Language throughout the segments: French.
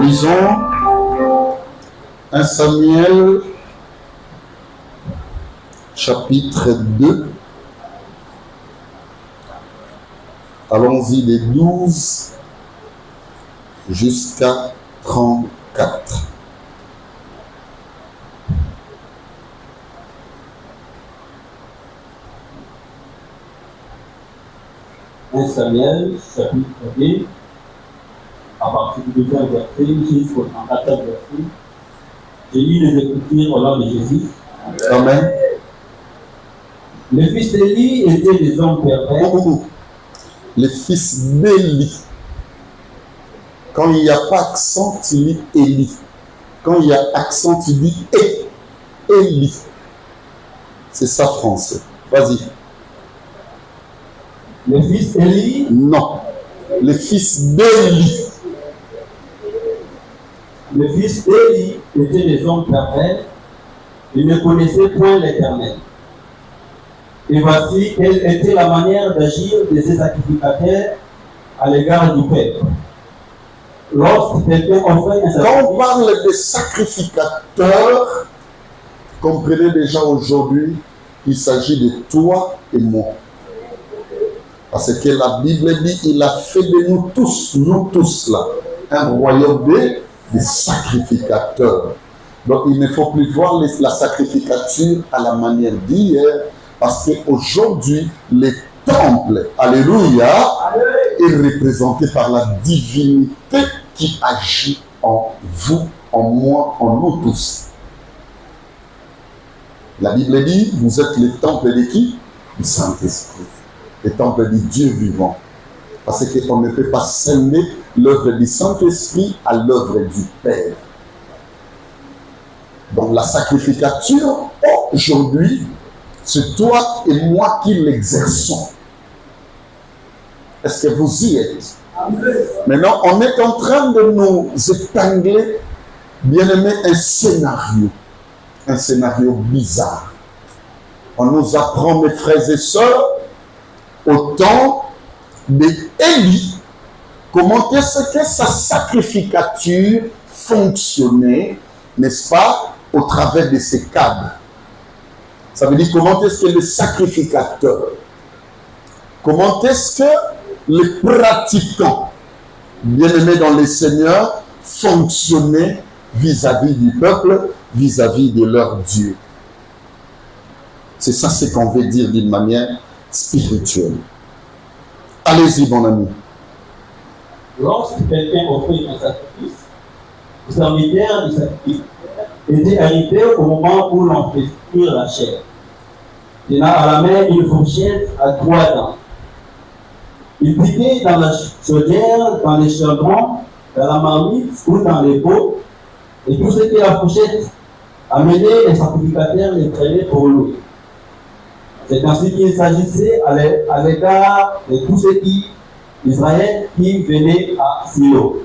Lisons 1 Samuel chapitre 2. Allons-y des 12 jusqu'à 34. Samuel, chapitre 2, à partir du 2e verset jusqu'au 34e verset. J'ai lu les Écritures au nom de Jésus. Amen. Les fils d'Élie étaient des hommes pervers. Les fils d'Élie. Quand il n'y a pas accent, tu dis Élie. Quand il y a accent, tu dis Élie. C'est ça français. Vas-y. Les fils d'Élie? Non. Les fils d'Élie. Les fils d'Élie étaient des hommes pervers. Ils ne connaissaient point l'Éternel. Et voici quelle était la manière d'agir de ces sacrificateurs à l'égard du peuple. Lorsque quelqu'un offrait un sacrifice... Quand on parle de sacrificateurs, comprenez déjà aujourd'hui qu'il s'agit de toi et moi. Parce que la Bible dit qu'il a fait de nous tous là, un royaume de sacrificateurs. Donc il ne faut plus voir la sacrificature à la manière d'hier, parce qu'aujourd'hui, les temples, alléluia, est représenté par la divinité qui agit en vous, en moi, en nous tous. La Bible dit, vous êtes les temples de qui? Du Saint-Esprit. Les temples du Dieu vivant. Parce qu'on ne peut pas sceller l'œuvre du Saint-Esprit à l'œuvre du Père. Donc la sacrificature, aujourd'hui, c'est toi et moi qui l'exerçons. Est-ce que vous y êtes? Maintenant, on est en train de nous épingler, bien-aimé, un scénario bizarre. On nous apprend, mes frères et sœurs, au temps d'Élie, comment est-ce que sa sacrificature fonctionnait, n'est-ce pas, au travers de ses cadres. Ça veut dire comment est-ce que le sacrificateur, comment est-ce que les pratiquants, bien-aimés dans le Seigneur, fonctionnaient vis-à-vis du peuple, vis-à-vis de leur Dieu. C'est ça ce qu'on veut dire d'une manière spirituelle. Allez-y, mon ami. Lorsque quelqu'un offrait un sacrifice, le serviteur du sacrifice était arrivé au moment où l'on fait cuire la chair. Il a à la main une fourchette à 3 dents. Il piquait dans la chaudière, dans les chaudrons, dans la marmite ou dans les pots, et tout ce que la fourchette amenait, les sacrificateurs les prenaient pour lui. C'est ainsi qu'il s'agissait à l'égard de tous ceux Israël qui venaient à Silo.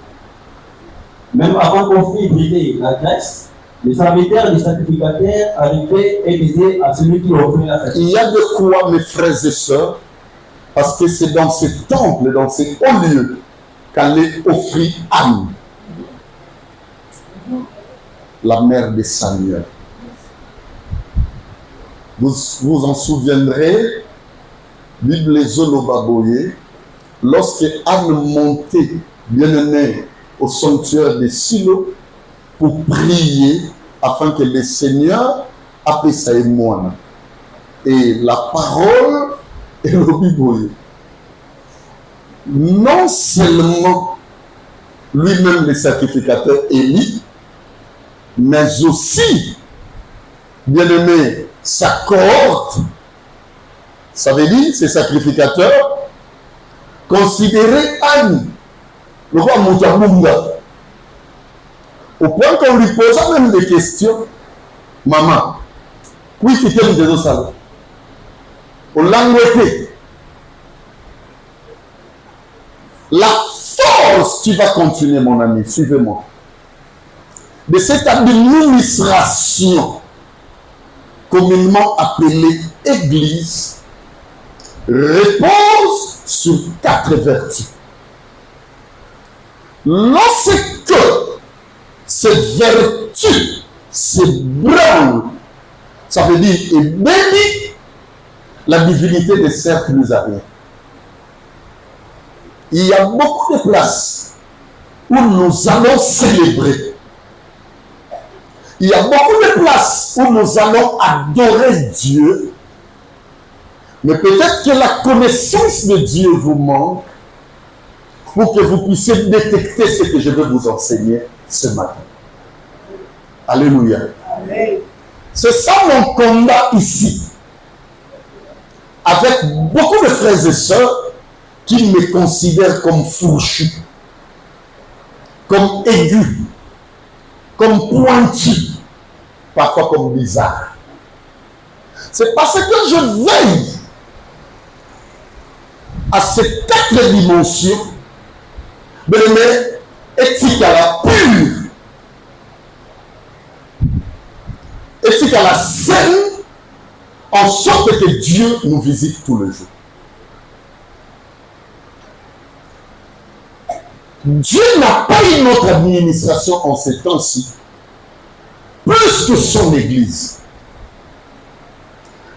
Même avant qu'on fît brûler la graisse, les serviteurs des sacrificateurs arrivaient et disaient à celui qui offrait la sacrifice. Il y a de quoi, mes frères et sœurs, parce que c'est dans ce temple, dans ces hauts lieux, qu'allait offrir Anne, la mère de Samuel. Vous en souviendrez, Bible Zolobaboye, lorsque Anne montait, bien-aimée, au sanctuaire de Silo, pour prier afin que le Seigneur appelle sa émoine. Et la parole est le Bible. Non seulement lui-même le sacrificateur Élie, mais aussi, bien aimé, sa cohorte, ça veut dire ces sacrificateurs, considérés Anne, le roi Moutabunga, au point qu'on lui posa même des questions. Maman, oui, tu t'aimes des salles. On l'a engouetté. La force, tu vas continuer, mon ami, suivez-moi, de cette administration communément appelée Église repose sur 4 vertus. Lorsque ces vertus s'ébranlent, ça veut dire ébranler, la divinité ne sert plus à rien. Il y a beaucoup de places où nous allons célébrer. Il y a beaucoup de places où nous allons adorer Dieu. Mais peut-être que la connaissance de Dieu vous manque pour que vous puissiez détecter ce que je vais vous enseigner ce matin. Alléluia. Amen. C'est ça mon combat ici. Avec beaucoup de frères et sœurs qui me considèrent comme fourchu, comme aigu, comme pointu, parfois comme bizarre. C'est parce que je veille à ces 4 dimensions de l'aimer éthique à la pure, éthique à la saine, en sorte que Dieu nous visite tous les jours. Dieu n'a pas une autre administration en ces temps-ci, plus que son Église.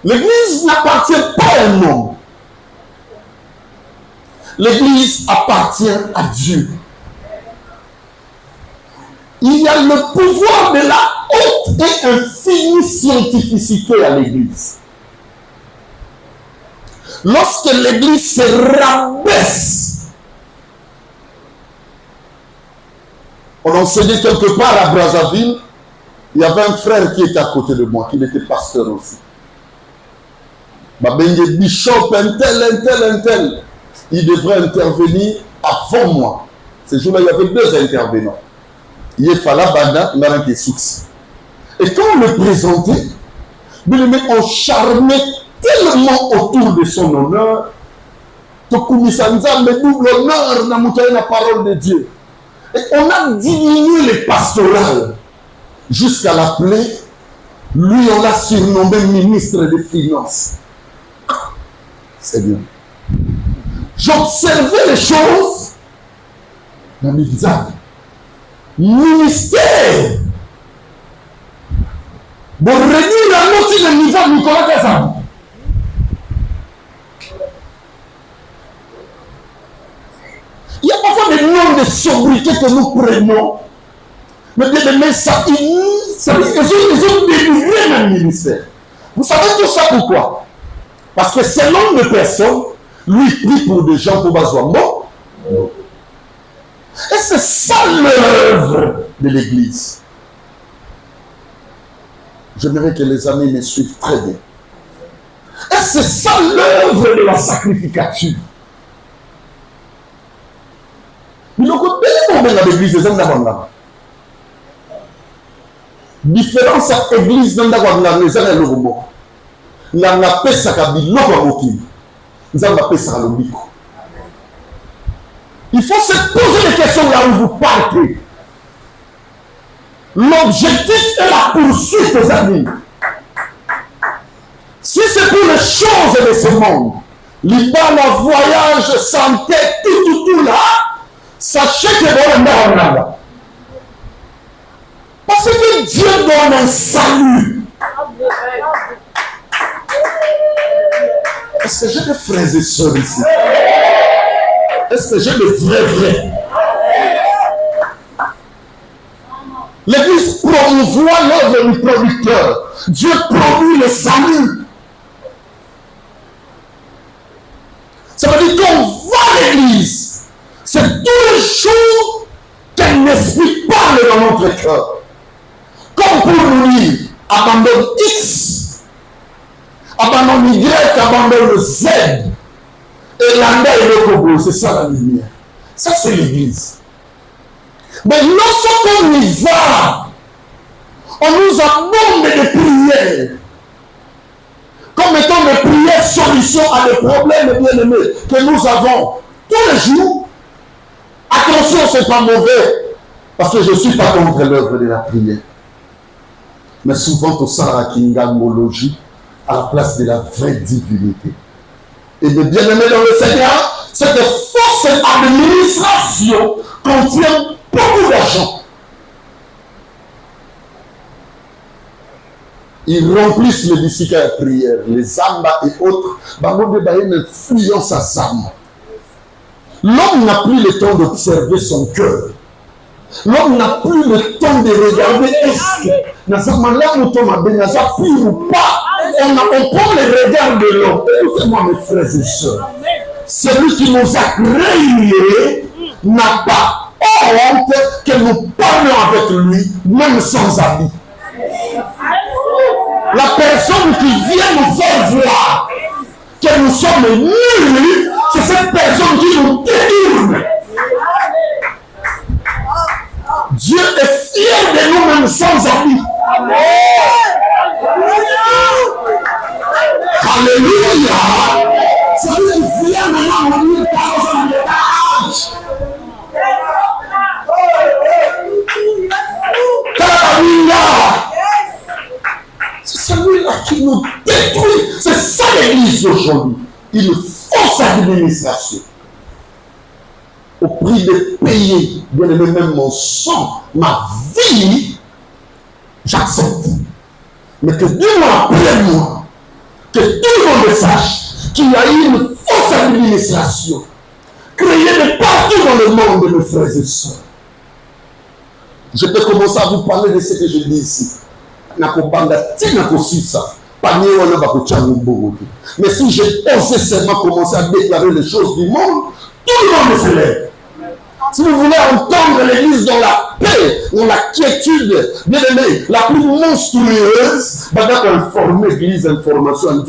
L'Église n'appartient pas à un homme. L'Église appartient à Dieu. Il y a le pouvoir de la haute et infinie scientificité à l'Église. Lorsque l'Église se rabaisse, on enseignait quelque part à Brazzaville, il y avait un frère qui était à côté de moi, qui était pasteur aussi. Babenge Bishop, un tel, il devrait intervenir avant moi. Ce jour-là, il y avait 2 intervenants. Il fallait Banda, il et quand on le présentait, on charmait tellement autour de son honneur, le double honneur dans la parole de Dieu. Et on a diminué les pastorales jusqu'à l'appeler, lui on l'a surnommé ministre des Finances. C'est bien. J'observais les choses dans mes examens. Ministère. Bon, réduire la moitié du niveau de Nicolas Kazan. Il y a parfois des normes de sobriété que nous prenons, mais ça, ils ont délivré dans le ministère. Vous savez tout ça pourquoi? Parce que selon les personnes, lui prie pour des gens pour besoin mort. Et c'est ça l'œuvre de l'Église. J'aimerais que les amis me suivent très bien. Et c'est ça l'œuvre de la sacrificature. Mais donc, on est dans l'église des hommes d'Avangam. Différence à l'église des hommes d'Avangam, les hommes d'Avangam. Nous avons appelé ça nous avons appelé ça l'obiko. Il faut se poser des questions là où vous partez. L'objectif est la poursuite des amis. Si c'est pour les choses de ce monde, le voyage, santé, tout là, sachez que vous n'avez pas. Parce que Dieu donne un salut. Est-ce que j'ai des frères et sœurs ici? Est-ce que j'ai des vrais? L'Église promouvoit l'œuvre du producteur. Dieu produit le salut. jours qu'un esprit parle dans notre cœur. Comme pour nous dire, abandonne X, abandonne Y, abandonne Z. Et l'anda et le Congo, c'est ça la lumière. Ça, c'est l'église. Mais lorsqu'on y va, on nous abonde de prières. Comme étant des prières solution à des problèmes bien-aimés que nous avons tous les jours. Attention, ce n'est pas mauvais. Parce que je ne suis pas contre l'œuvre de la prière. Mais souvent, tout ça a une gamologie à la place de la vraie divinité. Et de bien-aimés dans le Seigneur, cette fausse administration contient beaucoup d'argent. Ils remplissent les disciples à prière, les amba et autres. Une influence à Zamba. L'homme n'a plus le temps d'observer son cœur. L'homme n'a plus le temps de regarder est-ce que ou pas. On prend le regard de l'homme. Écoutez-moi mes frères et sœurs. Celui qui nous a créés n'a pas honte que nous parlions avec lui, même sans habit. La personne qui vient nous faire voir que nous sommes nuls, c'est cette personne qui nous détourne. Dieu est fier de nous-mêmes sans habit. Alléluia. C'est lui qui vient maintenant nous dire par âge. C'est celui-là qui nous détruit. C'est ça l'église d'aujourd'hui. Une fausse administration. Au prix de payer, bien aimé, même mon sang, ma vie, j'accepte. Mais que Dieu après moi, que tout le monde sache qu'il y a eu une fausse administration créée de partout dans le monde, mes frères et sœurs. Je peux commencer à vous parler de ce que je dis ici. Mais si j'ai osé seulement commencer à déclarer les choses du monde, tout le monde se lève. Si vous voulez entendre l'église dans la paix, dans la quiétude, bien aimé, la plus monstrueuse, informer l'église information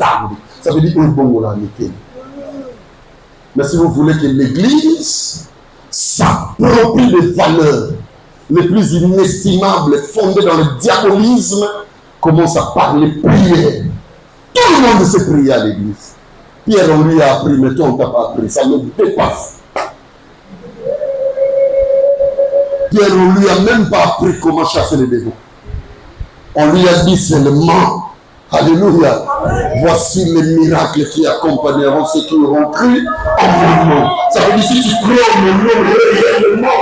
ça veut dire un bon la métier. Mais si vous voulez que l'église s'approprie des valeurs les plus inestimables fondées dans le diabolisme, commence à parler prière. Tout le monde sait prier à l'église. Pierre, on lui a appris, mais toi, on ne t'a pas appris. Ça me dépasse. Pierre, on ne lui a même pas appris comment chasser les démons. On lui a dit seulement, alléluia, voici les miracles qui accompagneront ceux qui auront cru en mon nom. Ça veut dire si tu crois en mon nom, réellement,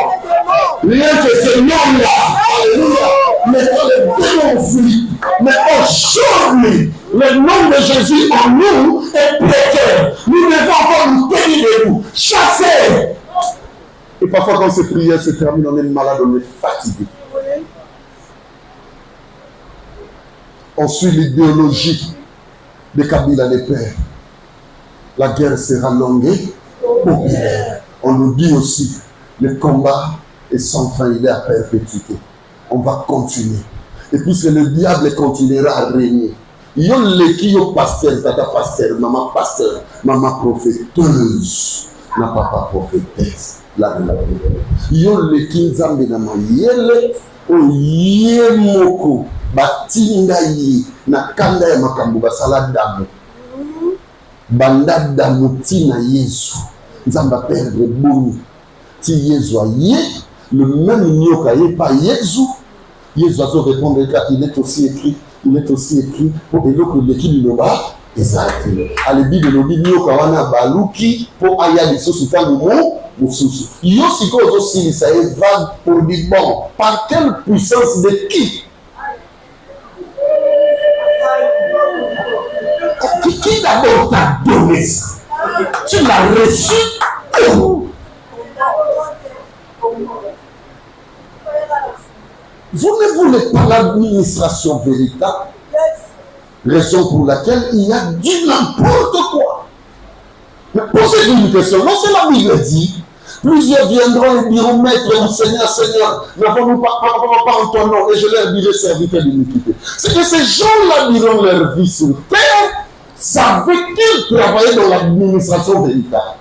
rien que ce nom-là, alléluia, mais quand les démons fuient. Mais aujourd'hui, le nom de Jésus en nous est précaire. Nous devons encore nous tenir debout, chasser. Et parfois, quand ces prières se terminent, on est malade, on est fatigué. On suit l'idéologie de Kabila les pères. La guerre sera longue et populaire. On nous dit aussi, le combat est sans fin, il est à perpétuité. On va continuer. Et puisque le diable continuera à régner, il y a le pasteur, tata pasteur, maman prophéteuse, n'a pas prophétesse. Il y a le qui nzambe na mayele oyemoko batinda yi na kanda ya makambo basala damu banda damu tina Yesu nzamba perdre boni ti Yesu aye le même nyoka ye pas Yesu Yesu a répondre il est aussi écrit pour eloko leki liloba ezalaki alebi de lobi nyoka wana baluki po aya lisusu tango mo mususu yo siko ozosilisa eva pour dire bon par quelle puissance de qui qui d'abord t'a donné ça tu l'as reçu vous ne voulez pas l'administration véritable raison pour laquelle il y a du n'importe quoi. Mais posez-vous une question. Non, c'est la Bible dit Plusieurs viendront et diront, Maître, Seigneur, Seigneur, n'avons-nous pas en ton nom? Et je leur dirai, serviteur d'iniquité. C'est que ces gens-là diront leur vie sur terre, savaient qu'ils travaillaient dans l'administration véritable.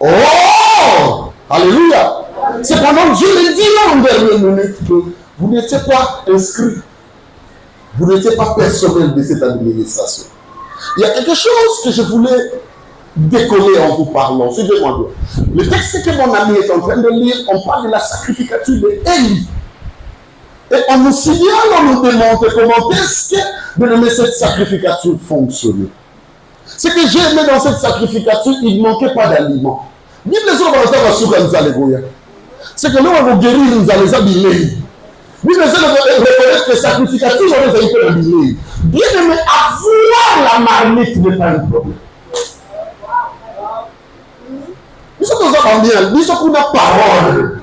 Oh! Alléluia! Cependant, Dieu les dit en dernière minute que vous n'étiez pas inscrit. Vous n'étiez pas personnel de cette administration. Il y a quelque chose que je voulais décoller en vous parlant. Suivez-moi bien. Le texte que mon ami est en train de lire, on parle de la sacrificature d'Élie. Et on nous signale, on nous démontre comment est-ce que de laisser cette sacrificature fonctionner. Ce que j'ai aimé dans cette sacrificature, il ne manquait pas d'aliments. Bible c'est que nous, on va guérir, nous allons habiller. Bible reconnaître que sacrificature, on va être habillés. Bien aimé, avoir la marmite n'est pas un problème. Nous sommes dans un ambiance, nous sommes dans la parole.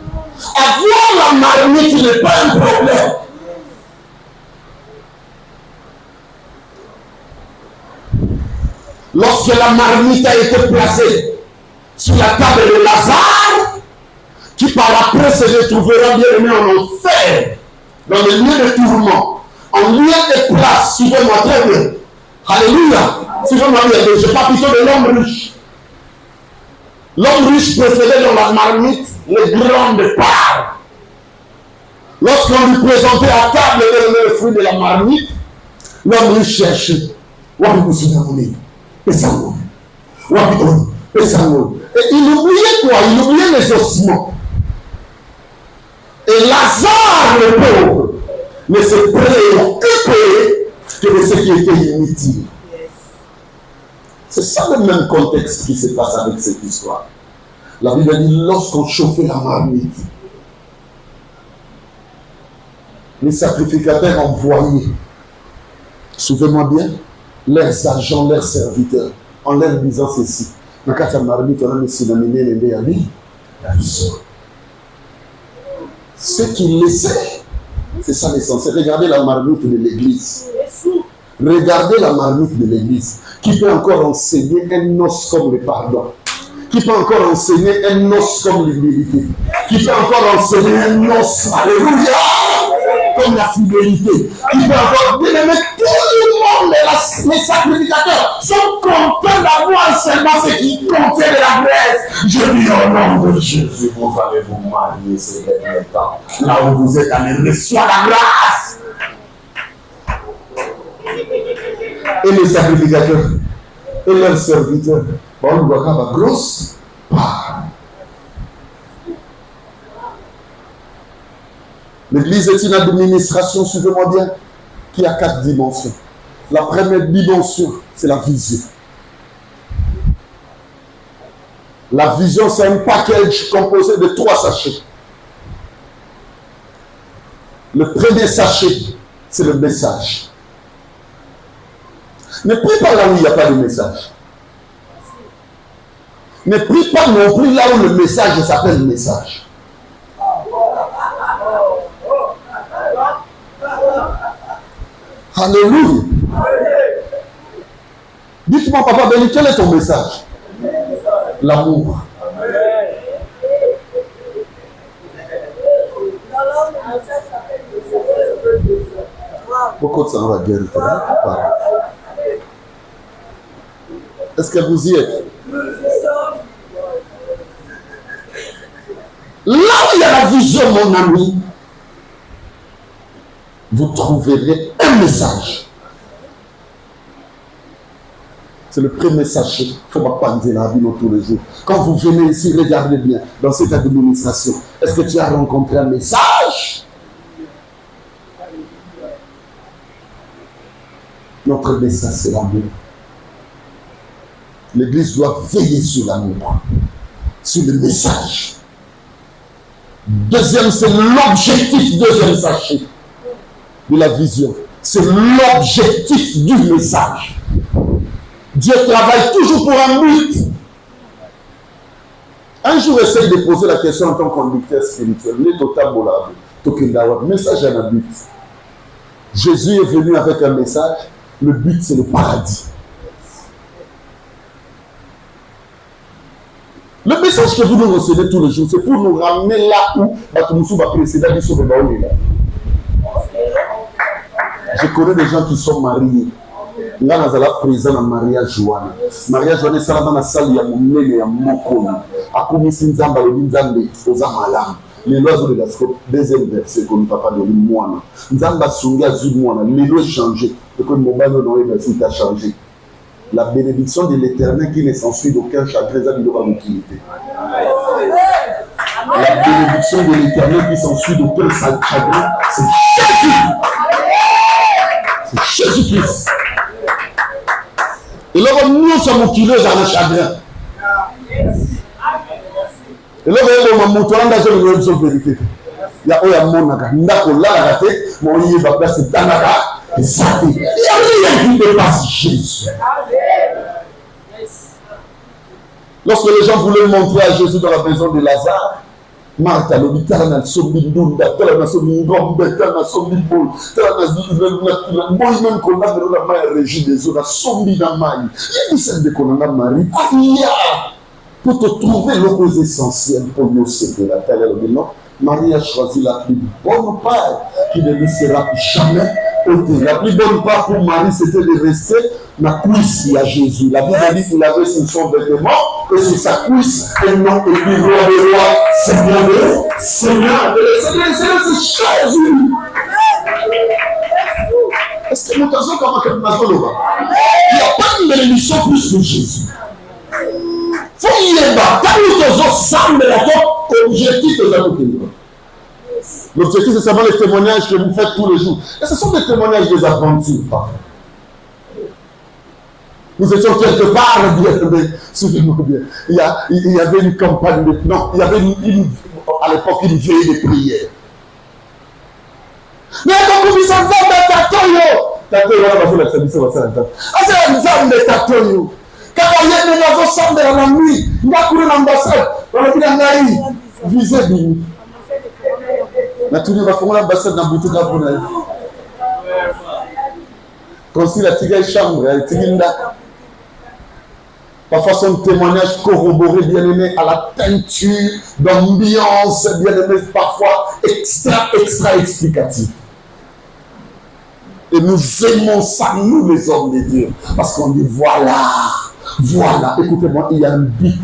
Avoir la marmite n'est pas un problème. Lorsque la marmite a été placée sur la table de Lazare, qui par après se retrouvera bien aimé en enfer, dans le lieu de tourment, en lieu de place, suivez-moi très bien. Alléluia. Suivez-moi bien, je parle plutôt de l'homme riche. L'homme riche préférait dans la marmite les grandes parts. Lorsqu'on lui présentait à table le fruit de la marmite, l'homme riche cherchait. Et il oubliait quoi? Il oubliait les ossements. Et Lazare, le pauvre, ne se préoccupait que de ce qui était inutile. C'est ça le même contexte qui se passe avec cette histoire. La Bible dit, lorsqu'on chauffait la marmite, les sacrificateurs envoyaient, souvenez-moi bien, leurs agents, leurs serviteurs, en leur disant ceci. Dans la marmite, on a mis synonyme la vision. Ce qu'ils laissaient, c'est ça l'essentiel. Regardez la marmite de l'église. Regardez la marmite de l'église. Qui peut encore enseigner un os comme le pardon? Qui peut encore enseigner un os comme l'humilité? Qui peut encore enseigner un os, alléluia, comme la fidélité? Qui peut encore bien aimer tout le monde, les sacrificateurs sont contents d'avoir seulement ce qui contient de la graisse. Je dis au nom de Jésus, vous allez vous marier ces derniers temps. Là où vous êtes allés, reçoivez la grâce. Et les sacrificateurs et leurs serviteurs, on voit qu'il y a une grosse part. L'église est une administration, suivez-moi bien, qui a 4 dimensions. La première dimension, c'est la vision. La vision, c'est un package composé de 3 sachets. Le premier sachet, c'est le message. Ne prie pas là où il n'y a pas de message. Ne prie pas non plus là où le message s'appelle message. Alléluia. Dites-moi, Papa Béni, quel est ton message? L'amour. Pourquoi ça va guérir? Est-ce que vous y êtes? Là où il y a la vision, mon ami, vous trouverez un message. C'est le premier sachet. Il ne faut pas dire la Bible tous les jours. Quand vous venez ici, regardez bien dans cette administration. Est-ce que tu as rencontré un message? Notre message, c'est l'amour. L'Église doit veiller sur l'amour, sur le message. Deuxième, c'est l'objectif, deuxième sachet de la vision. C'est l'objectif du message. Dieu travaille toujours pour un but. Un jour, essaye de poser la question en tant que conducteur spirituel. Le message a un but. Jésus est venu avec un message. Le but, c'est le paradis. Le message que vous nous recevez tous les jours, c'est pour nous ramener là où Batumoussou va précéder l'histoire de Baouli. Je connais des gens qui sont mariés. Là, nous allons présent dans le mariage Joanne. Mariage Joanne, c'est dans la salle, il y a mon nez, il y a mon col. A commis Sinzamba, le Binzambe, aux Amalam. Les lois de la deuxième verset, comme papa de Moana. Nzamba Sunga Zumwana, les lois changées. Et comme mon ballon dans les versets a changé. La bénédiction de l'Éternel qui ne s'ensuit d'aucun chagrin, ça lui aura l'utilité. La bénédiction de l'Éternel qui s'ensuit d'aucun chagrin, c'est Jésus. C'est Jésus-Christ. Et là, nous sommes kilo dans le chagrin. Et là, on montre dans une vérité. Il y a un monde qui a raté, mais il y a place de Tanaka. Il n'y a rien qui dépasse Jésus. Lorsque les gens voulaient montrer à Jésus dans la maison de Lazare, Martha, l'hôpital n'a sombi d'Unda, tel n'a sombi d'Ombe, tel n'a sombi d'Boul, tel n'a même qu'on a de la main régie des eaux, n'a sombi d'Amaï. Il y a celle de qu'on a Marie. Aïe! Pour te trouver l'opposé essentiel pour nous, c'est que la terre est le nom. Marie a choisi la plus bonne part qui ne lui sera jamais ôtée. La plus bonne part pour Marie, c'était de rester la cuisse à Jésus. La Bible dit qu'il avait sur son vêtement et sur sa cuisse un nom écrit roi de roi, Seigneur de Seigneur. C'est Jésus. Est-ce que nous pensons comment que nous avons le bas? Il n'y a pas de bénédiction plus que Jésus. L'objectif, c'est seulement les témoignages que vous faites tous les jours. Et ce sont des témoignages des aventures, parfois. Nous étions quelque part, bien, souvenez-moi bien. Il y avait une campagne de. Non, il y avait à l'époque une veille de prière. Mais quand vous dites Tatoyo, on va faire la tradition, on va faire la tradition. Ah, c'est un examen de Tatoyo. Quand il y a des gens qui sont dans la nuit, il y a couru l'ambassade, on a dit naïf, visé bien. La tournée va faire l'ambassade dans Boutou Gabonaï. Construire la tigre chambre, la tigrinda. Parfois son témoignage corroboré, bien aimé, à la teinture d'ambiance, bien aimé, parfois extra explicatif. Et nous aimons ça, nous les hommes de Dieu, parce qu'on dit voilà, écoutez-moi, il y a un but.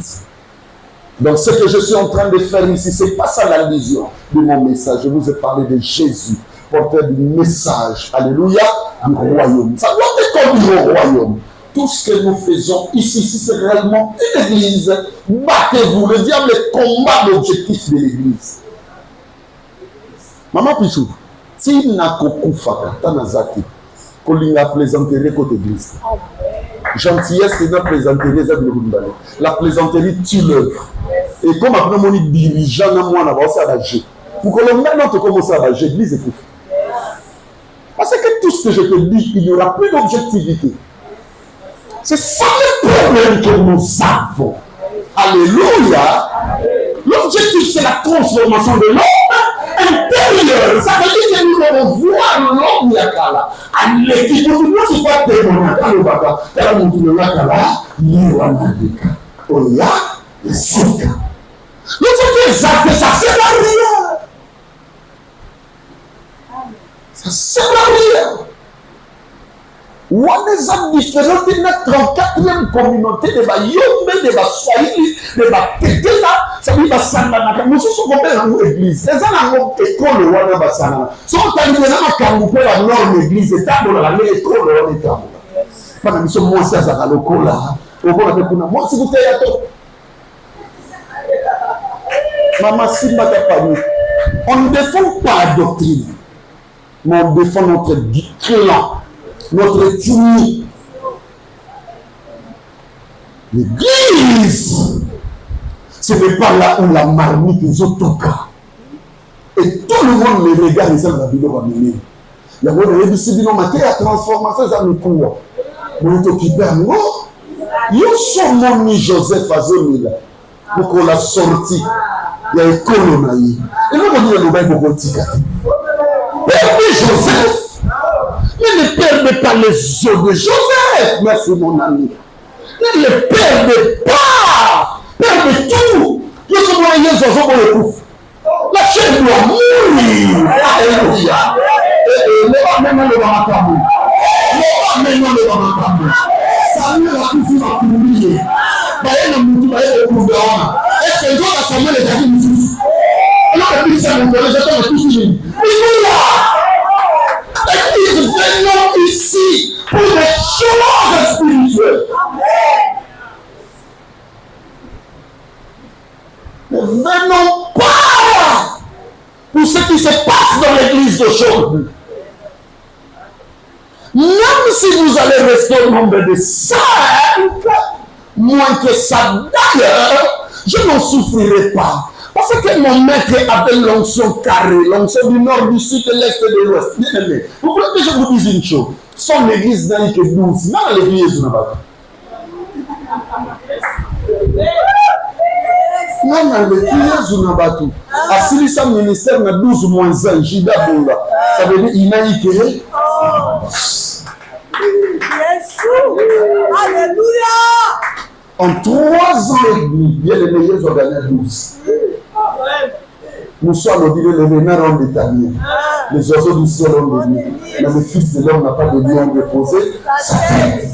Donc ce que je suis en train de faire ici, ce n'est pas ça l'allusion de mon message. Je vous ai parlé de Jésus, porteur du message, alléluia, du royaume. Ça doit être comme au royaume. Tout ce que nous faisons ici, si c'est réellement une église, battez-vous. Le diable combat l'objectif de l'église. Maman Pichou, si n'a qu'au faka, tanazaki, qu'on l'a plaisanterie côté église. Gentillesse, c'est notre plaisanterie, la plaisanterie tue l'œuvre. Et comme après mon dirigeant, moi, on a commencé à agir. Pour que le maintenant tu commences à agir, l'église est tout. Parce que tout ce que je te dis, il n'y aura plus d'objectivité. C'est ça le problème que nous avons. Alléluia. L'objectif, c'est la transformation de l'homme intérieur. Ça veut dire que nous devons voir l'homme Yakala. L'équipe, nous ne sommes pas témoins. Dans le baba, dans le monde Yakala, Niwanadika. Oya, le Sika. L'objectif exact, ça sert à rien. Ça sert à rien. On est en différent de notre 34e communauté de Bayombe, de Baswahili, de Batetela, ça veut dire Basana. Nous sommes dans l'église. Les gens ont école ou on a Basana. Sont arrivés à Kamoupe, la norme église, et tant dans la école, on est Kamoupe. Pendant que nous sommes aussi à Lokola, au bon avec nous. Moi, si vous êtes à Maman Simba Tapani, on ne défend pas la doctrine, mais on défend notre clan. Notre ethnie. L'église, ce n'est pas là où la marmite est au toka. Et tout le monde les regarde et ça va bien ramener. Il y a un réduit de la transformation, ça me court. On est occupé à moi. Il y a son nom Joseph Azonila. Pour qu'on l'a sorti. Il y a un colonaï. Et nous, on dit le bain pour Tika. Père Joseph. Mais ne perdez pas les eaux de Joseph. Merci mon ami. Ne les perdez pas. Perdez tout. les oiseaux pour le coup. La chair doit mourir. Alléluia. Samuel a toujours à courir. Est-ce que Dieu a Samuel les a dit alors que puis ça nous connaît, j'attends tout fini. Mais là, l'Église venons ici pour des choses spirituelles. Ne venons pas pour ce qui se passe dans l'église d'aujourd'hui. Même si vous allez rester au nombre de 5, moins que ça d'ailleurs, je n'en souffrirai pas. Parce que mon maître avait l'onction carrée, l'onction du nord, du sud, de l'est et de l'ouest. Bien aimé, vous voulez que je vous dise une chose? Son église n'a que 12. Non, l'église n'a pas. Non, l'église n'a pas tout. À Silissa ministère, n'a 12 moins 1. Jida Boula. Ça veut dire il n'a que. Alléluia. En 3 ans et demi, bien les meilleurs ont gagné 12. Nous sommes au milieu, les renards ont déterminé. Les oiseaux du ciel ont déterminé. Mais le Fils de l'homme n'a pas de lion déposé sa tête.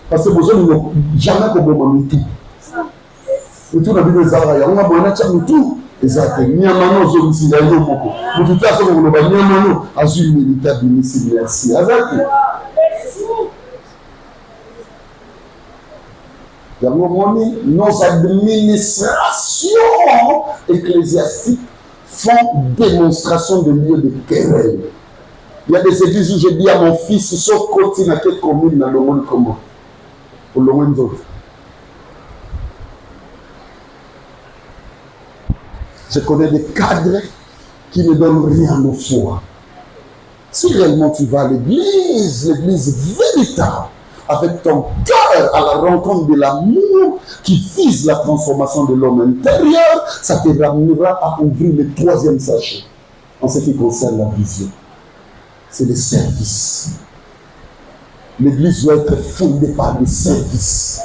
Parce que vous n'avez jamais comme vous tout. Et tout n'a pas de zara. On a besoin de tout. Exact. Niamano zo misila yo moko. Mututa so ko ba niamano azu milita bi misili merci. Exact. Nos administrations ecclésiastiques font démonstration de lieux de querelle. Il y a des églises où je dis à mon fils, ils sont continue à quelle commune dans le monde comment? Pour le monde d'autres. Je connais des cadres qui ne donnent rien aux foi. Si réellement tu vas à l'église véritable, avec ton cœur à la rencontre de l'amour qui vise la transformation de l'homme intérieur, ça te ramènera à ouvrir le 3e sachet en ce qui concerne la vision. C'est le service. L'église doit être fondée par le service.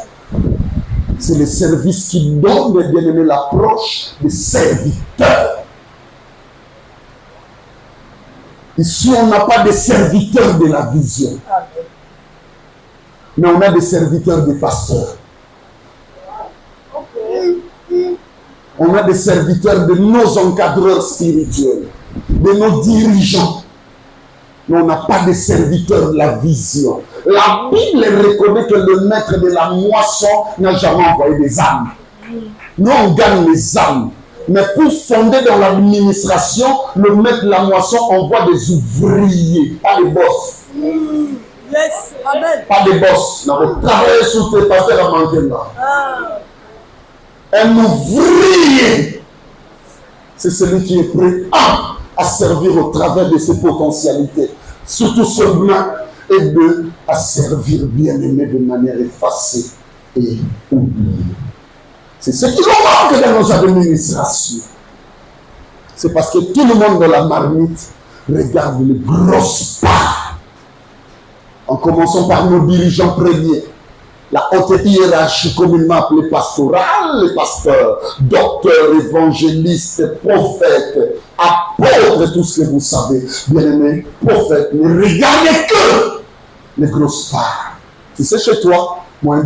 C'est le service qui donne, bien aimé, l'approche des serviteurs. Ici, on n'a pas de serviteurs de la vision. Mais on a des serviteurs des pasteurs. On a des serviteurs de nos encadreurs spirituels, de nos dirigeants. Mais on n'a pas de serviteurs de la vision. La Bible reconnaît que le maître de la moisson n'a jamais envoyé des âmes. Nous, on gagne les âmes. Mais pour fonder dans l'administration, le maître de la moisson envoie des ouvriers, pas des boss. Yes, amen. Pas des boss. Non, mais travailler sous tes pasteurs à manquer là. Un ouvrier, c'est celui qui est prêt à servir au travers de ses potentialités. Surtout seulement et deux, à servir bien-aimé de manière effacée et oubliée. C'est ce qui nous manque dans nos administrations. C'est parce que tout le monde dans la marmite regarde les grosses parts. En commençant par nos dirigeants premiers, la haute hiérarchie communément appelée pastorale, les pasteurs, docteurs, évangélistes, prophètes, apôtres, tout ce que vous savez. Bien-aimés, prophètes, ne regardez que les grosses parts. Tu sais, chez toi, moi,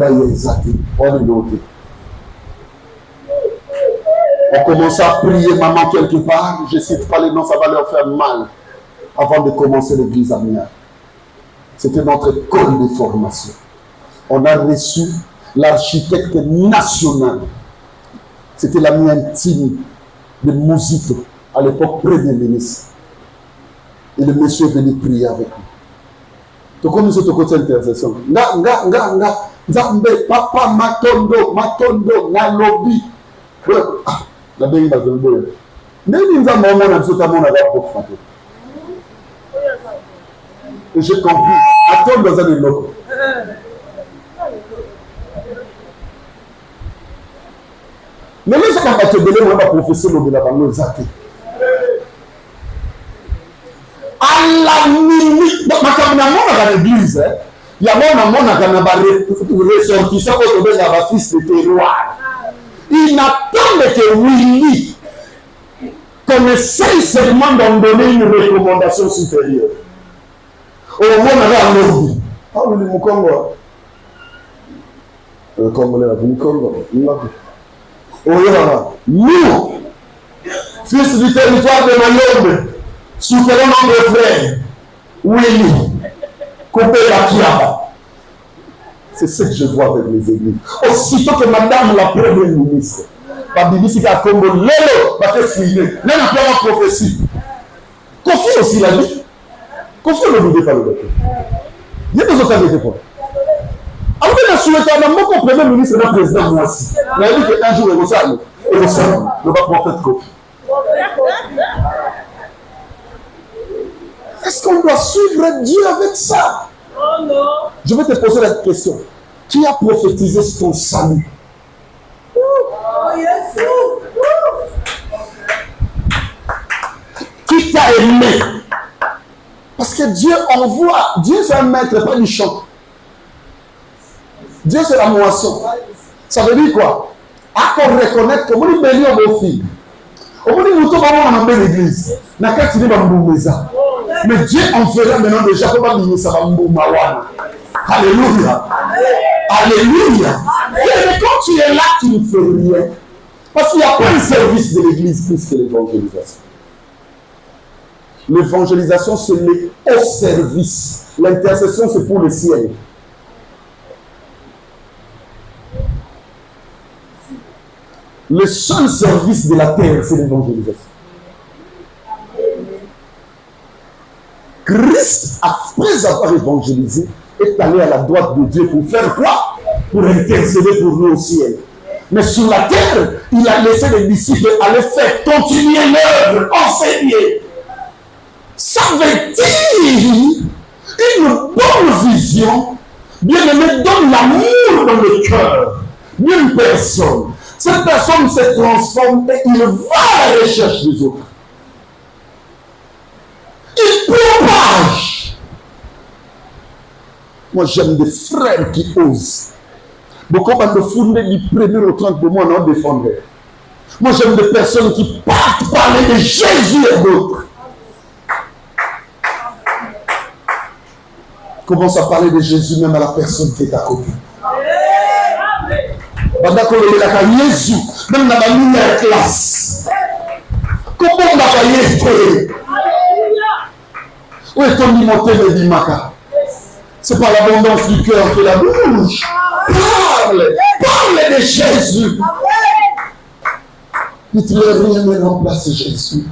on commence à prier maman quelque part, je ne cite pas les noms, ça va leur faire mal, avant de commencer l'église à Mia. C'était notre école de formation. On a reçu l'architecte national. C'était l'ami intime de Mouzito, à l'époque premier ministre. Et le monsieur est venu prier avec nous. Tu connais ce côté intercession. Nzambe, papa, matondo, nalobi. La béni va donner bon. Même Nzambe, on a absolument la pour frapper. Et j'ai compris. Attends dans un éloque. Mais les gens qui ont été on va professer le de la banque Zaki. À la minute, dans l'église, il y a mon ressortissant au fils de terroir. Il n'attend que Willy qu'on essaye seulement d'en donner une recommandation supérieure. Au moment où on avait un lobby. Ah oui, le Congo. Le Congolais, le Congo. Nous, fils du territoire de Mayombe, soutenons notre frère, Willy, Kopé Bakiaba. C'est ce que je vois avec les églises. Aussitôt que madame la première ministre, la Bible a Congo, Lélo, va te fouiller. Même après la prophétie. Confie aussi la vie. Confie le bébé par le docteur. Il y a des autres qui étaient pas. Alors, il a souhaité à mon premier ministre et le président Moissi. Il a dit qu'un jour, il va s'arrêter. Il va s'arrêter. Le prophète Kofi. Est-ce qu'on doit suivre Dieu avec ça? Oh non. Je vais te poser la question. Qui a prophétisé ton salut? Oh Jésus. Qui t'a aimé? Parce que Dieu envoie. Dieu c'est un maître, pas du champ. Dieu c'est la moisson. Ça veut dire quoi? À qu'on reconnaître que vous bénissez vos filles. Au bout de nous, on a l'église. Mais Dieu enverra maintenant déjà comme Alléluia. Alléluia. Mais quand tu es là, tu ne fais rien. Parce qu'il n'y a pas un service de l'église plus que l'évangélisation. L'évangélisation, c'est le haut service. L'intercession, c'est pour le ciel. Le seul service de la terre, c'est l'évangélisation. Christ, après avoir évangélisé, est allé à la droite de Dieu pour faire quoi? Pour intercéder pour nous au ciel. Mais sur la terre, il a laissé les disciples aller faire continuer l'œuvre, enseigner. Ça veut dire une bonne vision, bien aimé, donne l'amour dans le cœur d'une personne. Cette personne se transforme et il va à la recherche des autres. Il propage. Moi, j'aime des frères qui osent. Beaucoup de fondés du premier au 30 de moi, non défendait. Moi, j'aime des personnes qui partent parler de Jésus et d'autres. Commence à parler de Jésus même à la personne qui est à côté. Pendant qu'on est là, Jésus, même dans la lumière classe. Comment on va payer? Où est ton limoté de Dimaka? C'est par l'abondance du cœur que la bouche parle de Jésus. Dites-le, rien ne remplace Jésus.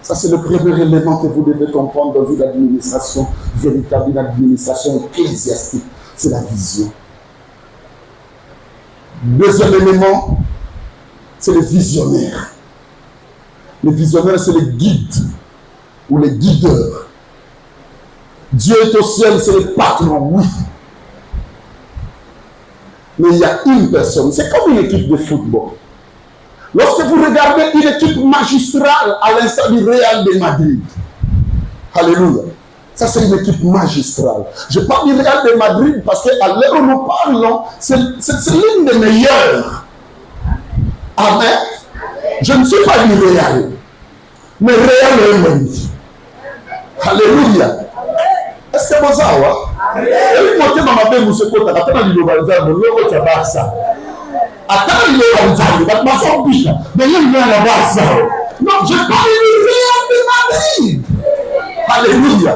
Ça, c'est le premier élément que vous devez comprendre dans une administration véritable, une administration ecclésiastique. C'est la vision. Deuxième élément, c'est le visionnaire. Le visionnaire, c'est le guide ou le guideur. Dieu est au ciel, c'est le patron, oui. Mais il y a une personne, c'est comme une équipe de football. Lorsque vous regardez une équipe magistrale à l'instar du Real de Madrid, alléluia, ça c'est une équipe magistrale. Je parle du Real de Madrid parce qu'à l'heure où nous parlons, c'est l'une des meilleures. Amen. Je ne suis pas du Real, mais Real est même. Alléluia. Est-ce que vous savez? Et vous montez dans ma belle monsieur Kota, attends le globalisation, le logo c'est Barça. Attends le globalisation, parce que ma soeur pique, mais il y a la Barça. Non, je parle du Real de Madrid. Alléluia.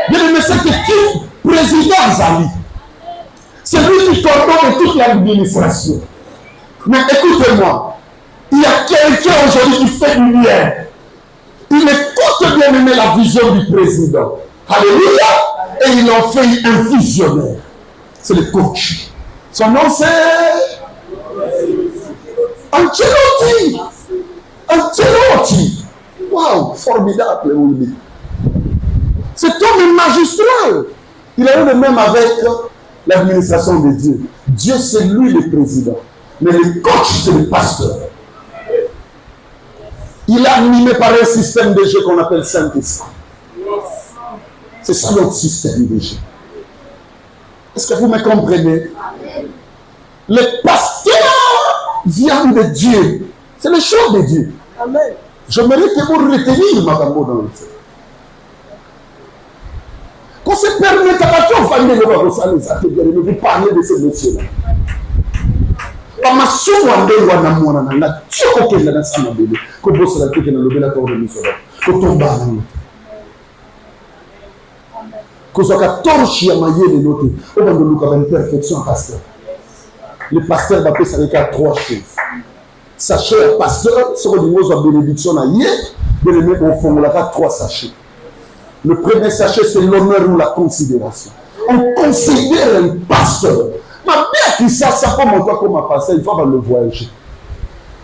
Bien aimé, cette équipe président Zali, c'est lui qui coordonne toute l'administration. Mais écoutez-moi, il y a quelqu'un aujourd'hui qui fait du bien. Il écoute bien aimé la vision du président. Alléluia. Et il en fait un visionnaire. C'est le coach. Son nom c'est Ancelotti. Ancelotti. Waouh, formidable, oui. Cet homme est magistral. Il a eu le même avec l'administration de Dieu. Dieu, c'est lui le président. Mais le coach, c'est le pasteur. Il est animé par un système de jeu qu'on appelle Saint-Esprit. C'est ça notre système de jeu. Est-ce que vous me comprenez? Le pasteur vient de Dieu. C'est le choix de Dieu. Amen. J'aimerais que vous retenir ma cadeau dans le ciel. Qu'on se permette à pas famille de vous parler de ce monsieur-là. Pas ma soeur de wana mwana na na tiko kenda na sama bébé. Ko bosse la tiko na lobela ko de miso. Ko tomba na. Ko so ka torche ya mayele noté. O bando luka ba perfection pasteur. Le pasteur va passer avec trois choses. Sachez pasteur, ce que nous avons bénédiction à yé, de le mettre au fond, on a trois sachets. Le premier sachet, c'est l'honneur ou la considération. On considère un pasteur. Ma mère qui ça comme toi comme un pasteur, il faut le voyager.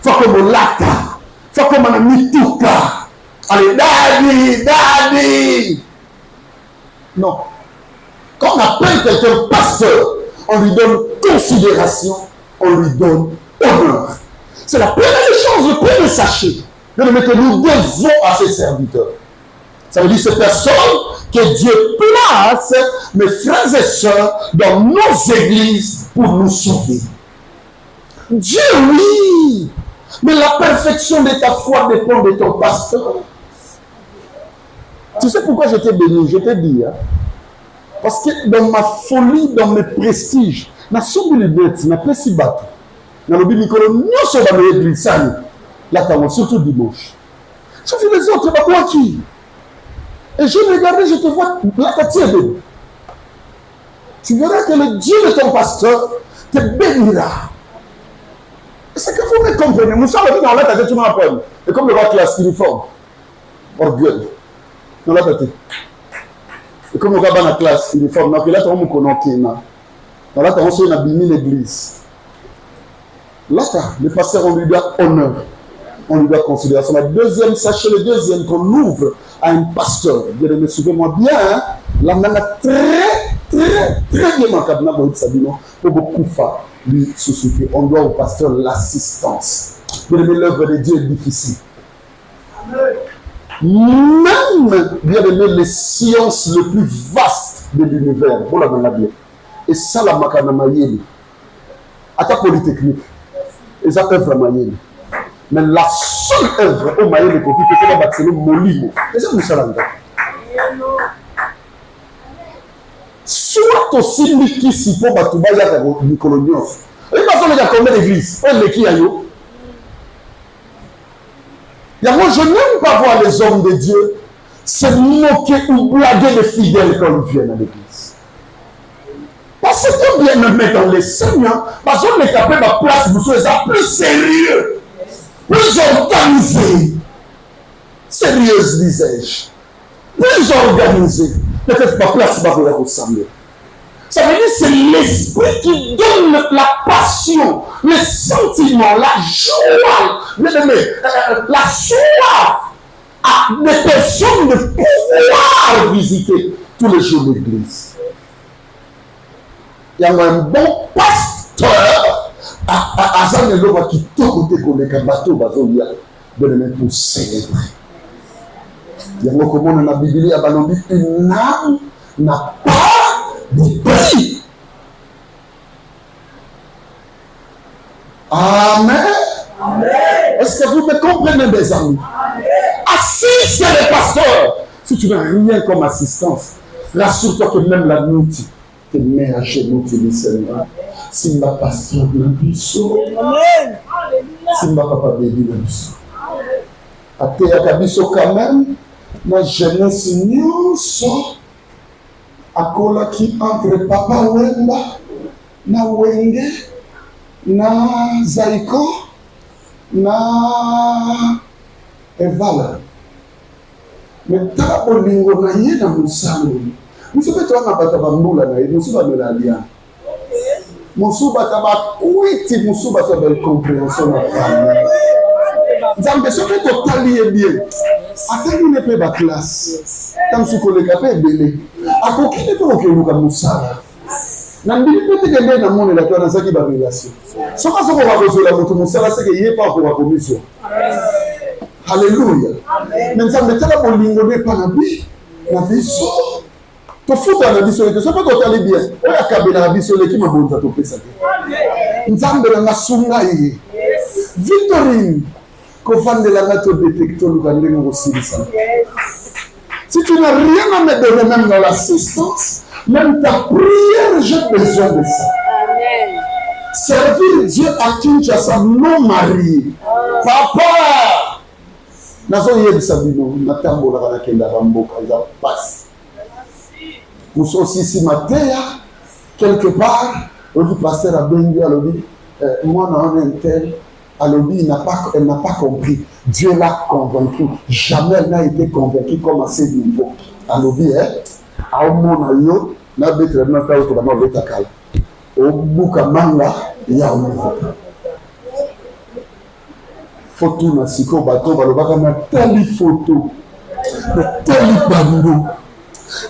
Il faut que mon lata, il faut que mon ami touka. Allez, daddy. Non. Quand on appelle quelqu'un pasteur, on lui donne considération, on lui donne honneur. C'est la première chose, le premier sachet. Que nous devons à ses serviteurs. Ça veut dire ces personnes que Dieu place, mes frères et sœurs, dans nos églises pour nous sauver. Dieu, oui, mais la perfection de ta foi dépend de ton pasteur. Tu sais pourquoi je t'ai béni? Je t'ai dit, hein? Parce que dans ma folie, dans mes prestiges, na sombi les bêtes, na plessi bateau, na lobi mikolo, nous sommes dans l'église, là, surtout dimanche. Sauf que les autres, bah, qui? Et je regardais, je te vois, là, tu verras que le Dieu de ton pasteur te bénira. C'est que vous me comprenez. Nous sommes dans la tête, tu m'as appris. Et comme le roi classe uniforme, orgueil. Dans la tête. Et comme le roi dans la classe uniforme, là, tu as un connecté. Dans la tête, on a béni l'église. Là, le pasteur, on lui doit honneur. On lui doit considération. Le deuxième, sachez le deuxième qu'on ouvre à un pasteur. Bien aimé, suivez-moi bien. Hein? Là, on a très bien manquable pour beaucoup de lui soucier. On doit au pasteur l'assistance. Bien aimé, l'œuvre de Dieu est difficile. Même, bien aimé, les sciences les plus vastes de l'univers. Voilà dans la Bible. Et ça, la makana mayeli. À ta polytechnique. Et ça, œuvre mayeli. Mais la seule œuvre au moyen de copie, c'est la bâtiment Molimo. Et c'est ça là. Soit aussi Miki Sipo Batouba Yaka Nicolonios. Et pas ça, il y a combien d'églises? Un Meki Ayo. Moi, je n'aime pas voir les hommes de Dieu se moquer ou blaguer les fidèles quand ils viennent à l'église. Parce que bien me mettre dans les Seigneurs, parce qu'on est capable de place, vous soyez plus sérieux. Plus organisé, sérieuse disais-je, plus organisé, peut-être ma place va vous ressembler. Ça veut dire que c'est l'esprit qui donne la passion, le sentiment, la joie, la soif à des personnes de pouvoir visiter tous les jours l'église. Il y a un bon pasteur. Azan est l'homme qui tout côté qu'on est bateau bazolia de pour célébrer. Il y a comment on a la Bible une âme n'a pas de prix. Amen. Amen. Est-ce que vous me comprenez, mes amis? Assiste les pasteurs. Si tu n'as rien comme assistance, rassure-toi que même la nuit, tu te mets à genoux, tu dis Seigneur. Simba pasteur na biso. Amen. Simba papa béni na biso. Ateyaka biso quand même na jeunesse nyonso akolaki entre papa Wemba na Wenge na Zaiko na Evala. Mais tala bolingo na ye na musalo. Musobe to na bata bambula na ye musoba melalia. Musuba taba kuiti musuba taba compréhension na famille. Nzambe soki totali bien. Atali ne pe ba classe. Tam suko le kapé belé. Akoki ne pe okeluka musala. Na ndili pete kende na mone la kwa na zaki ba relation. Soka soko ba kozola mutu musala seke ye pa ko ba commission. Alléluia. Amen. Nzambe tala bolingo ne pa na bi na biso. To futa na biso to sopa to tali bien. Oya kabela na biso le ki mabonza to pesa. Nzambe na sunga yi. Victorine Si tu n'as rien à me donner, même dans l'assistance, même ta prière, j'ai besoin de ça. Amen. Servir Dieu à Kinshasa, non marié. Papa! Nous sommes ici matin, quelque part, le pasteur a bien dit, moi, non, un tel. Alors, elle n'a pas compris. Dieu l'a convaincu. Jamais elle n'a été convaincue comme à ce niveau. Alors, à un moment, il y a des gens qui ont été calés. Au bout de manga, il y a un niveau. Photo, na siko, bateau, balobaka na telle photo, na telle bando.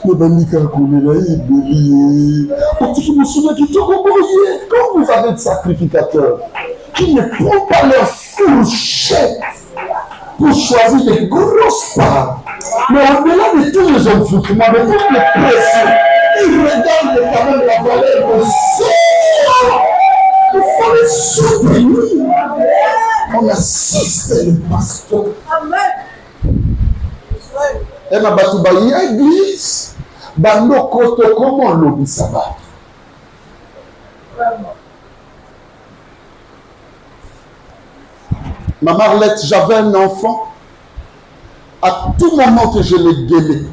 Le bandika kolela ibeli. Otiki musuba kitoko boye. Quand vous avez des sacrificateurs qui ne prennent pas leur fourchette pour choisir les grosses parts, mais au-delà de tous les envoûtements, de toutes les pressions, ils regardent quand même la valeur de ça. Il faut les soutenir. On assiste le pasteur. Amen. Et ma batoubaï église, bando koto comment l'obi sabat. Ma Marlette, j'avais un enfant. À tout moment que je l'ai gueulé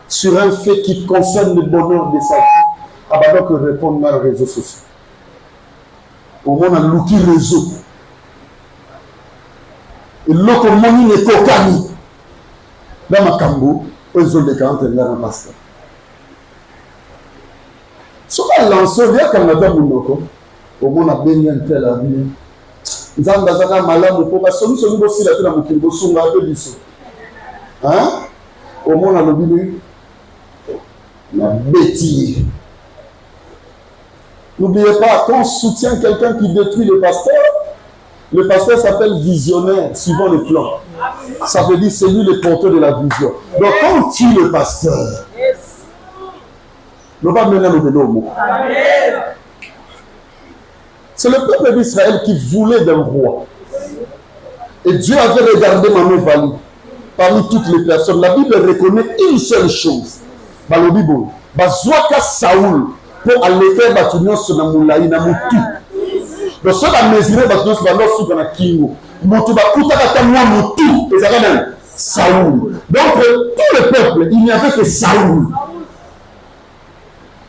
sur un fait qui concerne le bonheur de sa vie, avant que répondre dans les réseaux sociaux. Au moins, on a l'outil réseau. Et l'autre moni n'est qu'au dans ma cambo, ils ont des 40 ans dans la master. Souvent, l'ancien vient quand on a mon au moins, on a bien un tel avis. Nzamba zaka malamu pour parce que nous sommes aussi là dans mon kilbo sunga de biso. Hein? Au moins, on a le bilu. La bêtise. N'oubliez pas, quand on soutient quelqu'un qui détruit le pasteur s'appelle visionnaire, suivant les plans. Ça veut dire c'est lui le porteur de la vision. Donc quand on tue le pasteur, nous va mener nos mots. C'est le peuple d'Israël qui voulait d'un roi. Et Dieu avait regardé Maman Vali parmi toutes les personnes. La Bible reconnaît une seule chose. Dans la Bible, Bazouaka Saoul pour aller batunion sur la moulaï na mutu. Donc ça va mesurer batunion sur la sur la kingo. Mutu ba kuta katamwa mutu. Et ça va Saoul. Donc tout le peuple, il n'y avait que Saoul.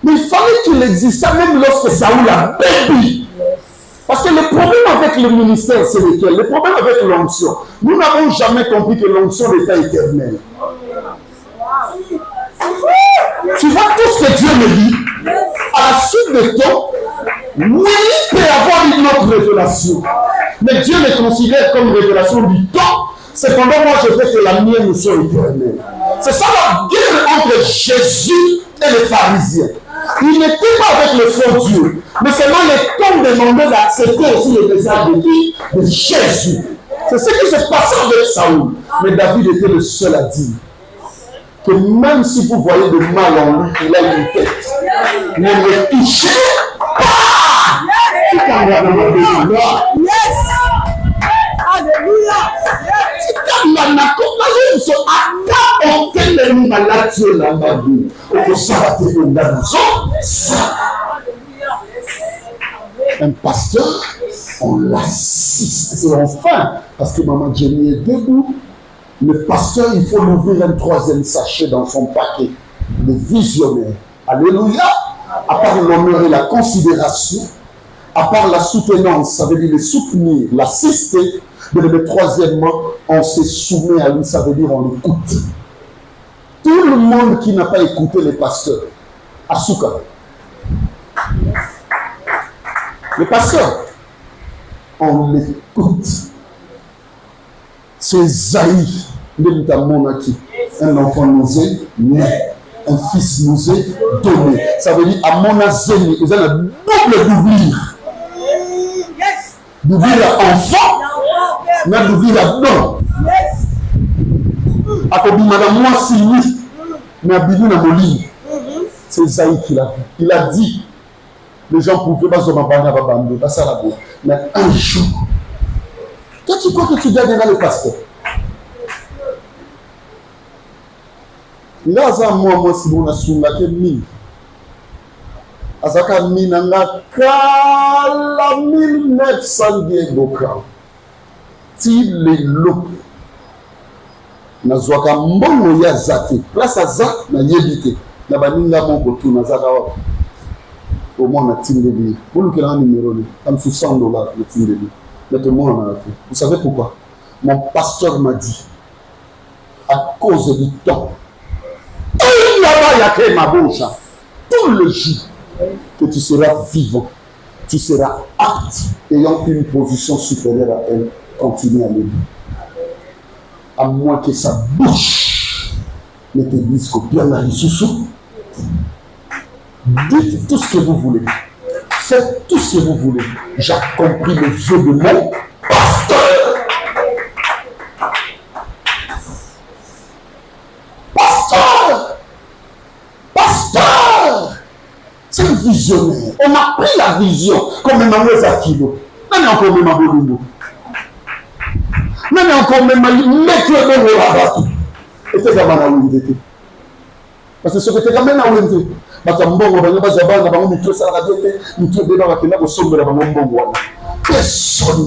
Mais il fallait qu'il existât même lorsque Saoul a béni. Parce que le problème avec le ministère, c'est lequel? Le problème avec l'onction. Nous n'avons jamais compris que l'onction n'était éternelle. Tu vois tout ce que Dieu me dit. À la suite de temps, oui, il peut avoir une autre révélation. Mais Dieu le considère comme révélation du temps. Cependant, moi, je veux que la mienne soit éternelle. C'est ça la guerre entre Jésus et les pharisiens. Il n'était pas avec le faux Dieu, mais seulement les temps demandaient d'accepter aussi le message de qui? De Jésus. C'est ce qui se passait avec Saoul. Mais David était le seul à dire que même si vous voyez de mal en lui, il a une tête. Ne le touchez pas. Yes. Alléluia. Un pasteur, on l'assiste. Et enfin, parce que maman Jenny est debout, le pasteur, il faut l'ouvrir un troisième sachet dans son paquet. Le visionnaire. Alléluia. À part l'honneur et la considération, à part la soutenance, ça veut dire le soutenir, l'assister. Mais le troisièmement, on se soumet à lui, ça veut dire on l'écoute. Tout le monde qui n'a pas écouté les pasteurs, Asuka. Le pasteur, on l'écoute. C'est Zaï, un enfant nous est né, un fils nous est donné. Ça veut dire à mon azéni, vous avez le double d'oublir. D'oublir enfant. Mais d'ouvrir la non. À côté madame moi si oui, mais Abidou n'a moli. C'est Zaï qui l'a vu. Il a dit, les gens pouvaient pas se m'abandonner à Babando, pas ça la boue. Mais un jour, Toi, tu crois que tu gagneras le pasteur? Là, ça, moi, si on a souvent que mine. Azaka minanga kala 1900 boka. Ti le lo. Na zwaka mbongo ya zate. Place aza na yebite. Na baninga mon botu na zaka wa. Au moins na tindeli. Vous le un numéro comme sous $100 le tindeli. Mettez-moi en arrêt. Vous savez pourquoi? Mon pasteur m'a dit à cause du temps. Et là-bas, il y a que ma bouche. Tout le jour que tu seras vivant, tu seras apte, ayant une position supérieure à elle, continue à l'aider. À moins que sa bouche ne te dise que bien la sous. Dites tout ce que vous voulez. Faites tout ce que vous voulez. J'ai compris le vœu de mon pasteur. C'est un visionnaire. On a pris la vision comme Emmanuel Zakilo. Même encore Emmanuel Bolumbo. Même encore Emmanuel Rabatou. Et c'est ça que parce que ce que tu as même à Wende. Personne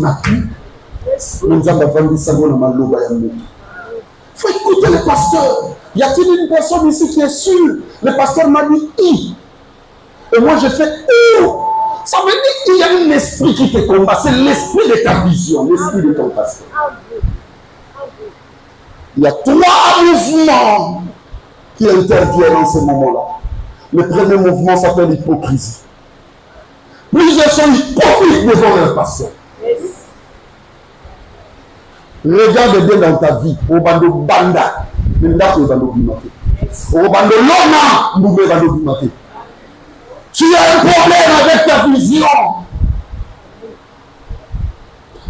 n'a pu. Il faut écouter le pasteur. Y a-t-il une personne ici qui est sûre? Le pasteur m'a dit I. Et moi je fais où? Ça veut dire qu'il y a un esprit qui te combat. C'est l'esprit de ta vision, l'esprit de ton pasteur. Il y a 3 mouvements qui interviennent dans ce moment-là. Le premier mouvement s'appelle l'hypocrisie. Plusieurs sont hypocrites devant leur pasteur. Regarde bien dans ta vie. Au bando banda. Au bando lona. Tu as un problème avec ta vision.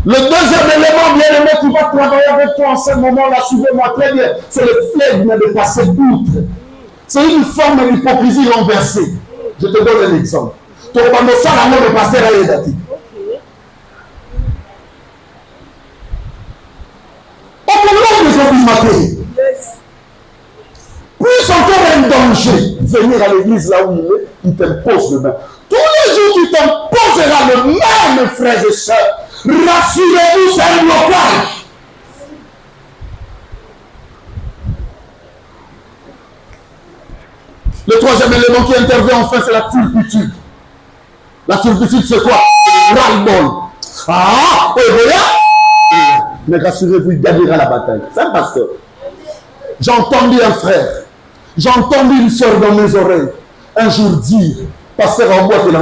Le deuxième élément, bien aimé, qui va travailler avec toi en ce moment-là, suivez-moi très bien, c'est le flegme de passer outre. C'est une forme d'hypocrisie renversée. Je te donne un exemple. Tu as abandonné ça dans le pasteur Ayedati. Au moment des obligés, plus encore un danger, venir à l'église là où il est, il t'impose le même. Tous les jours, tu t'imposeras le même, frères et sœurs. Rassurez-vous, c'est un blocage. Le troisième élément qui intervient enfin, c'est la turpitude. La turpitude, c'est quoi? Ras-le-bol. Ah, et voilà. Mais rassurez-vous, il gagnera la bataille. C'est un pasteur. J'ai entendu un frère, j'ai entendu une soeur dans mes oreilles un jour dire, pasteur en boîte là,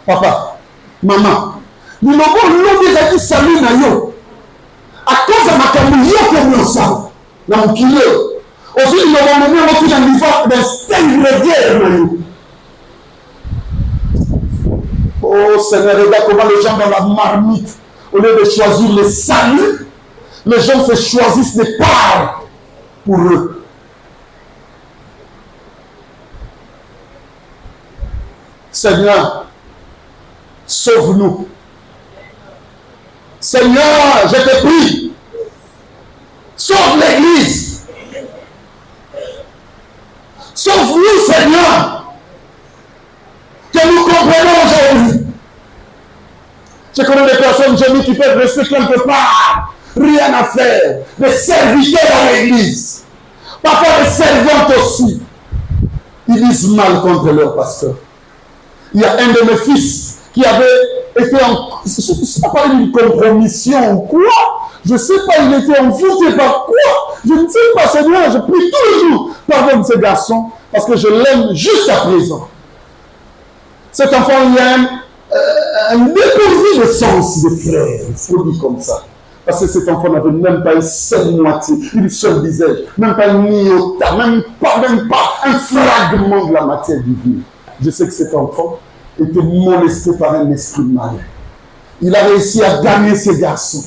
papa, maman, nous n'avons déjà dit salut na yo. À cause de ma camille, comme nous sommes, dans mon kilo. Aussi, nous avons mené notre niveau d'un style de guerre. Oh Seigneur, regarde comment les gens dans la marmite, au lieu de choisir le salut, les gens se choisissent des parts pour eux. Seigneur, sauve-nous. Seigneur, je te prie, sauve l'Église. Sauve-nous, Seigneur, que nous comprenons aujourd'hui. Je connais des personnes génies qui peuvent rester quelque part, rien à faire, des serviteurs dans l'église, parfois des servantes aussi. Ils disent mal contre leur pasteur. Il y a un de mes fils qui avait été en... Je ne sais pas une compromission ou quoi. Je ne sais pas, il était envoûté par quoi. Je ne sais pas, Seigneur, je prie tous les jours. Pardonne ce garçon, parce que je l'aime jusqu'à présent. Cet enfant, il y a un dépourvu de sens de frère. Il faut dire comme ça. Parce que cet enfant n'avait même pas une seule moitié, une seule dizaine, même pas une iota, même pas un fragment de la matière divine. Je sais que cet enfant était molesté par un esprit malin. Il a réussi à gagner ce garçon.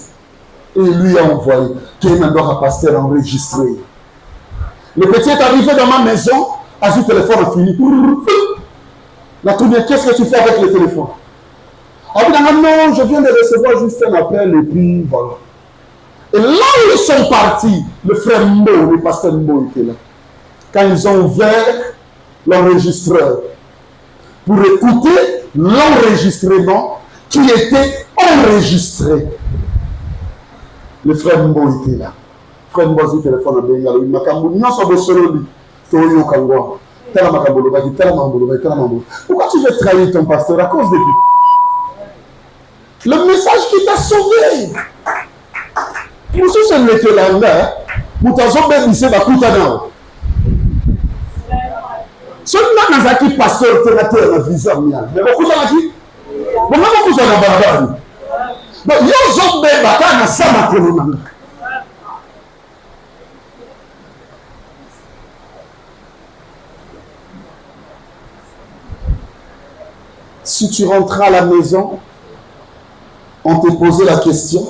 Et il lui a envoyé. Kénandora pasteur enregistré. Le petit est arrivé dans ma maison, a dit le téléphone est fini. La tout bien, qu'est-ce que tu fais avec le téléphone? Ah non, je viens de recevoir juste un appel et puis voilà. Et là où ils sont partis, le frère Mbo, le pasteur Mbo était là. Quand ils ont ouvert l'enregistreur pour écouter l'enregistrement qui était enregistré, le frère Mbo était là. Le frère Mbo a dit téléphone à Bengalo. Il m'a dit, pourquoi tu veux trahir ton pasteur à cause de lui? Le message qui t'a sauvé. Pour ceux qui sont là, vous avez dit que vous avez ce n'est pas pasteur qui a la vision. Mais vous avez dit que vous avez si tu rentrais à la maison, on te posait la question,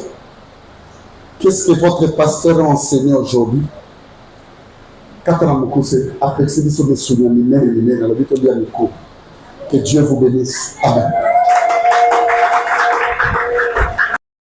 qu'est-ce que votre pasteur a enseigné aujourd'hui? Que Dieu vous bénisse. Amen.